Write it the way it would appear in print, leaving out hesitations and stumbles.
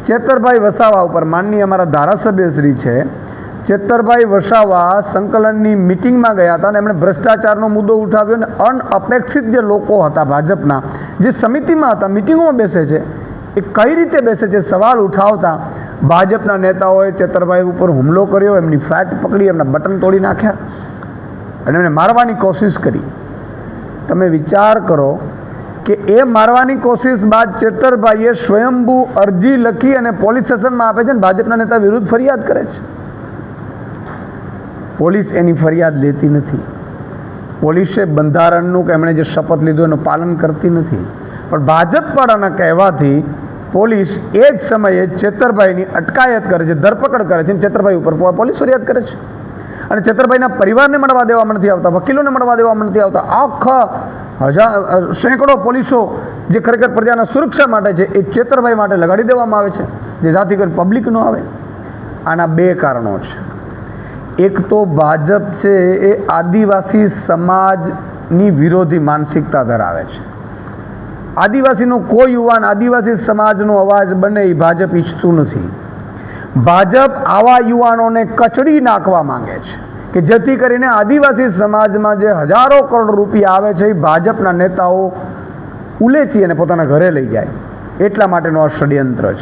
ચેતરભાઈ વસાવા ઉપર માનનીય અમારા ધારાસભ્યશ્રી છે ચેતરભાઈ વસાવા સંકલનની મિટિંગમાં ગયા હતા અને એમણે ભ્રષ્ટાચારનો મુદ્દો ઉઠાવ્યો અને અનઅપેક્ષિત જે લોકો હતા ભાજપના જે સમિતિમાં હતા મિટિંગોમાં બેસે છે એ કઈ રીતે બેસે છે સવાલ ઉઠાવતા ભાજપના નેતાઓએ ચેતરભાઈ ઉપર હુમલો કર્યો, એમની ફ્લેટ પકડી, એમના બટન તોડી નાખ્યા અને એમને મારવાની કોશિશ કરી. તમે વિચાર કરો કે એ મારવાની કોશિશ બાદ ચેતરભાઈએ સ્વયંભૂ અરજી લખી અને પોલીસ સ્ટેશનમાં આપે છે અને ભાજપના નેતા વિરુદ્ધ ફરિયાદ કરે છે. પોલીસ એની ફરિયાદ લેતી નથી. પોલીસે બંધારણનું કે એમણે જે શપથ લીધું એનું પાલન કરતી નથી. પણ ભાજપવાળાના કહેવાથી પોલીસ એ જ સમયે ચેતરભાઈની અટકાયત કરે છે, ધરપકડ કરે છે અને ચેતરભાઈ ઉપર પોલીસ ફરિયાદ કરે છે. અને ચેતરભાઈના પરિવારને મળવા દેવામાં નથી આવતા, વકીલોને મળવા દેવામાં નથી આવતા. આખા સેંકડો પોલીસો જે ખરેખર પ્રજાના સુરક્ષા માટે છે એ ચેતરભાઈ માટે લગાડી દેવામાં આવે છે, જે જાતિ કરી પબ્લિક ન આવે. આના બે કારણો છે. એક તો ભાજપ છે એ આદિવાસી સમાજની વિરોધી માનસિકતા ધરાવે છે. આદિવાસીનો કોઈ યુવાન આદિવાસી સમાજનો અવાજ બને એ ભાજપ ઈચ્છતું નથી. ભાજપ આવા યુવાનોને કચડી નાખવા માંગે છે કે જેથી કરીને આદિવાસી સમાજમાં જે હજારો કરોડ રૂપિયા આવે છે એ ભાજપના નેતાઓ ઉલેચી અને પોતાના ઘરે લઈ જાય. એટલા માટેનો આ ષડયંત્ર છે.